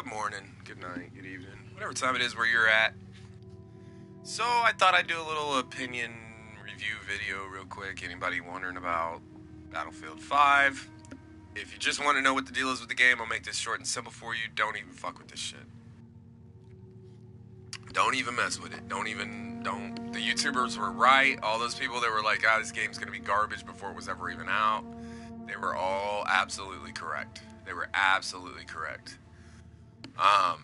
Good morning, good night, good evening, whatever time it is where you're at. So I thought I'd do a little opinion review video real quick. Anybody wondering about Battlefield 5? If you just want to know what the deal is with the game, I'll make this short and simple for you. Don't even fuck with this shit. Don't even mess with it. Don't. The YouTubers were right. All those people that were like, this game's going to be garbage before it was ever even out, they were all absolutely correct. They were absolutely correct. I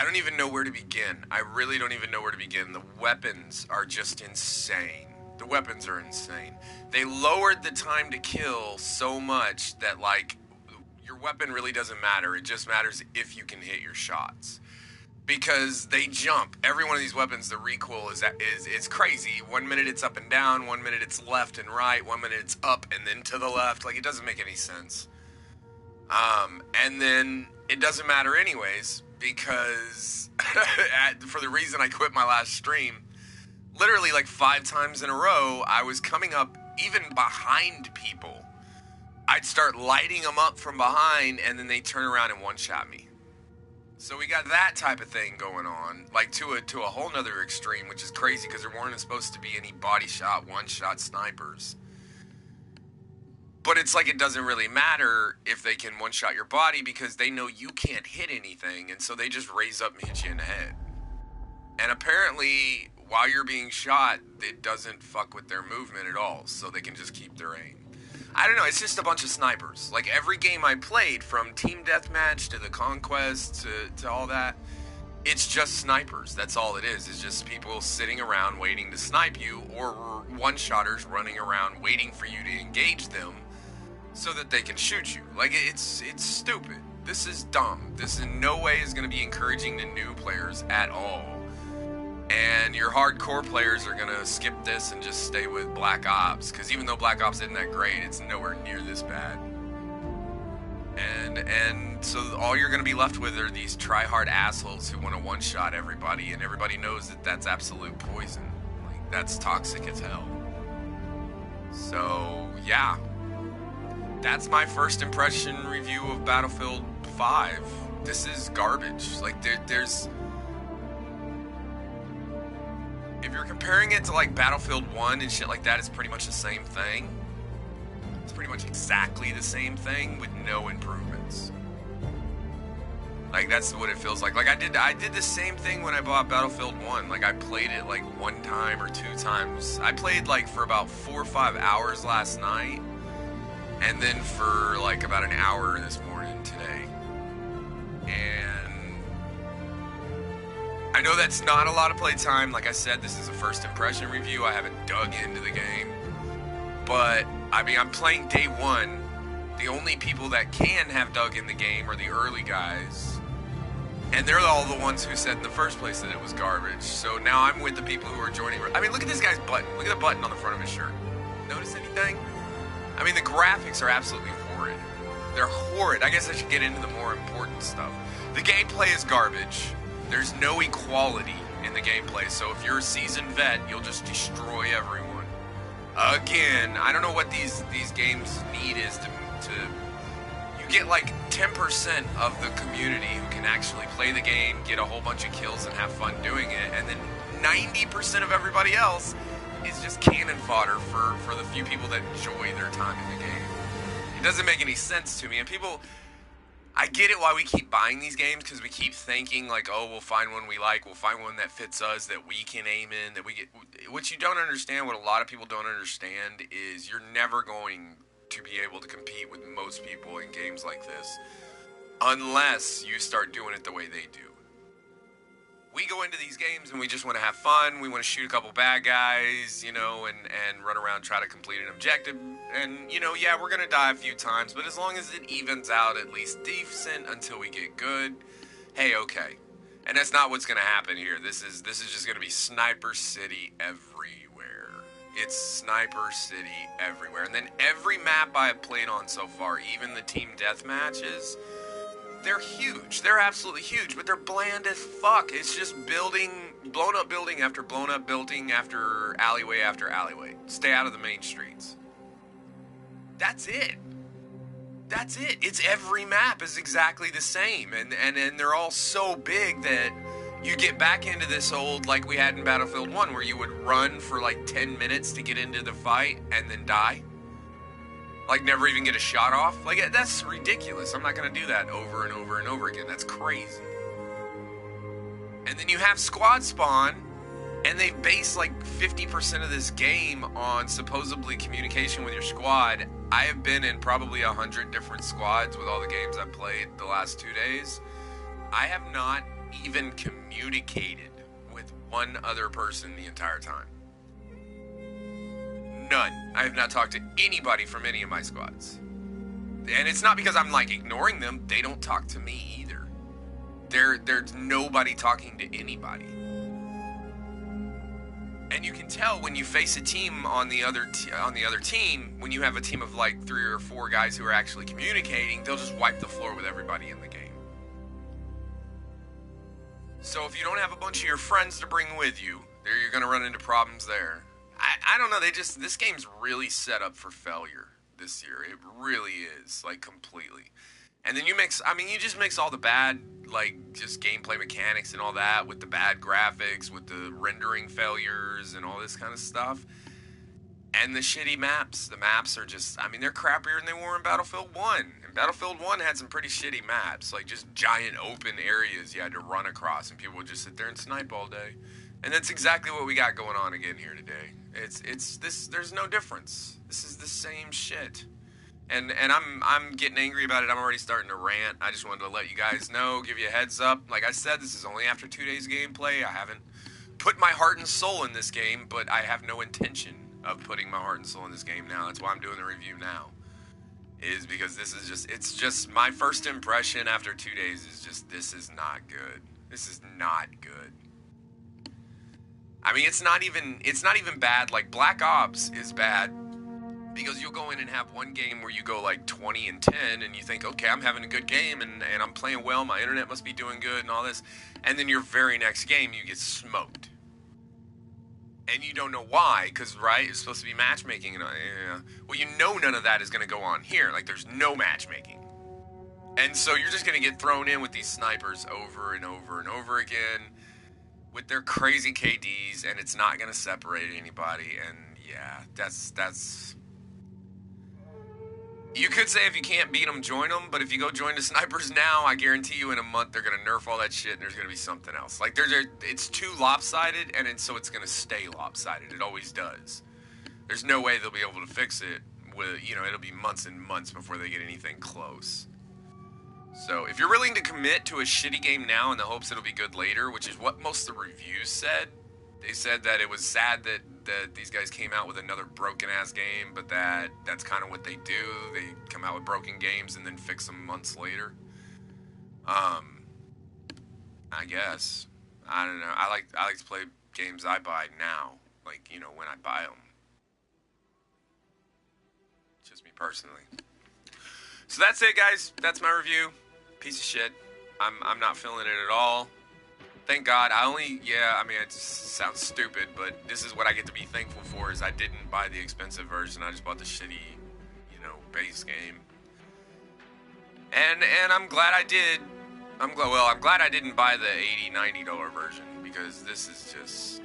don't even know where to begin. I really don't even know where to begin. The weapons are just insane. The weapons are insane. They lowered the time to kill so much that, like, your weapon really doesn't matter. It just matters if you can hit your shots. Because they jump. Every one of these weapons, the recoil is crazy. 1 minute it's up and down, 1 minute it's left and right, 1 minute it's up and then to the left. Like, it doesn't make any sense. And then it doesn't matter anyways, because for the reason I quit my last stream, literally like 5 times in a row, I was coming up even behind people. I'd start lighting them up from behind, and then they turn around and one-shot me. So we got that type of thing going on, like to a whole nother extreme, which is crazy because there weren't supposed to be any body shot, one-shot snipers. But it's like it doesn't really matter if they can one-shot your body because they know you can't hit anything, and so they just raise up and hit you in the head. And apparently, while you're being shot, it doesn't fuck with their movement at all, so they can just keep their aim. I don't know, it's just a bunch of snipers. Like, every game I played, from Team Deathmatch to the Conquest to all that, it's just snipers. That's all it is. It's just people sitting around waiting to snipe you, or one-shotters running around waiting for you to engage them so that they can shoot you. Like, it's stupid. This is dumb. This in no way is going to be encouraging to new players at all. And your hardcore players are going to skip this and just stay with Black Ops. Because even though Black Ops isn't that great, it's nowhere near this bad. And so all you're going to be left with are these try-hard assholes who want to one-shot everybody. And everybody knows that that's absolute poison. Like, that's toxic as hell. So, yeah. That's my first impression review of Battlefield 5. This is garbage. Like, there's... If you're comparing it to, like, Battlefield 1 and shit like that, it's pretty much the same thing. It's pretty much exactly the same thing with no improvements. Like, that's what it feels like. Like, I did the same thing when I bought Battlefield 1. Like, I played it, like, 1 time or 2 times. I played, like, for about 4 or 5 hours last night. And then for, like, about an hour this morning today. And I know that's not a lot of playtime. Like I said, this is a first impression review. I haven't dug into the game. But, I mean, I'm playing day 1. The only people that can have dug in the game are the early guys. And they're all the ones who said in the first place that it was garbage. So now I'm with the people who are joining. I mean, look at this guy's button. Look at the button on the front of his shirt. Notice anything? I mean, the graphics are absolutely horrid. They're horrid. I guess I should get into the more important stuff. The gameplay is garbage. There's no equality in the gameplay, so if you're a seasoned vet, you'll just destroy everyone. Again, I don't know what these games need is to you get like 10% of the community who can actually play the game, get a whole bunch of kills and have fun doing it, and then 90% of everybody else is just cannon fodder for the few people that enjoy their time in the game. It doesn't make any sense to me, and people... I get it why we keep buying these games, because we keep thinking, like, oh, we'll find one we like, we'll find one that fits us, that we can aim in, that we get... What you don't understand, what a lot of people don't understand, is you're never going to be able to compete with most people in games like this, unless you start doing it the way they do. We go into these games and we just want to have fun, we want to shoot a couple bad guys, you know, and run around, try to complete an objective, and, you know, yeah, we're going to die a few times, but as long as it evens out at least decent until we get good, hey, okay. And that's not what's going to happen here. This is just going to be Sniper City everywhere. It's Sniper City everywhere. And then every map I've played on so far, even the team deathmatches, they're huge. They're absolutely huge, but they're bland as fuck. It's just blown up building after blown up building after alleyway. Stay out of the main streets. That's it. That's it. It's every map is exactly the same, and they're all so big that you get back into this old, like we had in Battlefield 1, where you would run for like 10 minutes to get into the fight and then die. Like never even get a shot off. Like that's ridiculous. I'm not going to do that over and over and over again. That's crazy. And then you have squad spawn, and they base like 50% of this game on supposedly communication with your squad. I have been in probably 100 different squads with all the games I've played the last 2 days. I have not even communicated with one other person the entire time. None. I have not talked to anybody from any of my squads. And it's not because I'm like ignoring them. They don't talk to me either. There's nobody talking to anybody. And you can tell when you face a team on the other team, when you have a team of like 3 or 4 guys who are actually communicating, they'll just wipe the floor with everybody in the game. So if you don't have a bunch of your friends to bring with you, you're going to run into problems there. I don't know, this game's really set up for failure this year. It really is, like completely. And then you just mix all the bad, like, just gameplay mechanics and all that with the bad graphics, with the rendering failures and all this kind of stuff. And the shitty maps. The maps are just, they're crappier than they were in Battlefield 1. And Battlefield 1 had some pretty shitty maps, like just giant open areas you had to run across, and people would just sit there and snipe all day. And that's exactly what we got going on again here today. There's no difference. This is the same shit. And I'm getting angry about it. I'm already starting to rant. I just wanted to let you guys know, give you a heads up. Like I said, this is only after 2 days gameplay. I haven't put my heart and soul in this game, but I have no intention of putting my heart and soul in this game now. That's why I'm doing the review now. Is because it's just my first impression after 2 days is just, this is not good. This is not good. It's not even bad. Like Black Ops is bad because you'll go in and have one game where you go like 20 and 10 and you think, okay, I'm having a good game and I'm playing well, my internet must be doing good and all this. And then your very next game, you get smoked. And you don't know why, because, right, it's supposed to be matchmaking. And well, you know none of that is going to go on here. Like, there's no matchmaking. And so you're just going to get thrown in with these snipers over and over and over again with their crazy KDs, and it's not going to separate anybody. And, yeah, that's... You could say if you can't beat them, join them, but if you go join the snipers now, I guarantee you in a month they're going to nerf all that shit and there's going to be something else. Like, it's too lopsided, and so it's going to stay lopsided. It always does. There's no way they'll be able to fix it. It'll be months and months before they get anything close. So, if you're willing to commit to a shitty game now in the hopes it'll be good later, which is what most of the reviews said, they said that it was sad that these guys came out with another broken-ass game, but that's kind of what they do. They come out with broken games and then fix them months later. I guess. I don't know. I like to play games I buy now. Like, when I buy them. Just me personally. So that's it, guys. That's my review. Piece of shit. I'm not feeling it at all. Thank God. It just sounds stupid, but this is what I get to be thankful for, is I didn't buy the expensive version. I just bought the shitty, base game. And I'm glad I did. I'm glad I didn't buy the $80, $90 version, because this is just...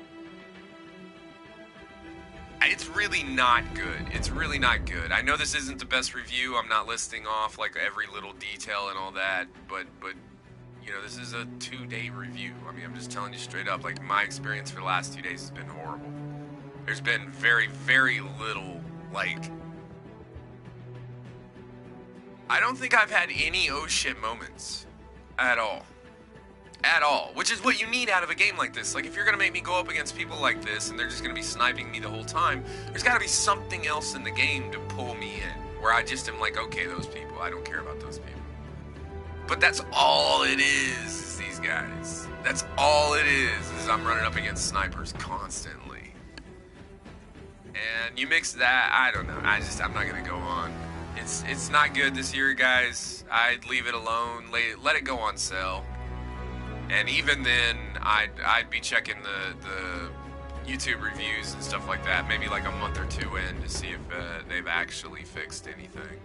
It's really not good. It's really not good. I know this isn't the best review. I'm not listing off, like, every little detail and all that, but this is a 2-day review. I'm just telling you straight up, like, my experience for the last 2 days has been horrible. There's been very, very little, like... I don't think I've had any oh shit moments. At all. At all. Which is what you need out of a game like this. Like, if you're gonna make me go up against people like this, and they're just gonna be sniping me the whole time, there's gotta be something else in the game to pull me in. Where I just am like, okay, those people, I don't care about those people. But that's all it is these guys. That's all it is I'm running up against snipers constantly. And you mix that, I don't know, I'm not gonna go on. It's not good this year, guys. I'd leave it alone, let it go on sale. And even then, I'd be checking the YouTube reviews and stuff like that, maybe like a month or two in, to see if they've actually fixed anything.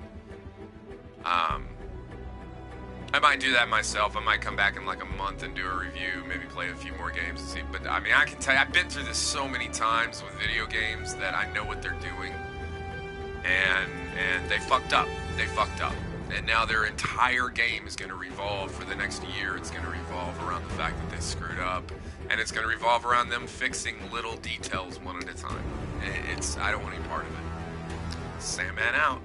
I might do that myself. I might come back in like a month and do a review, maybe play a few more games and see. But I mean, I can tell you, I've been through this so many times with video games that I know what they're doing, and they fucked up. They fucked up, and now their entire game is going to revolve for the next year. It's going to revolve around the fact that they screwed up, and it's going to revolve around them fixing little details one at a time. I don't want any part of it. Sandman out.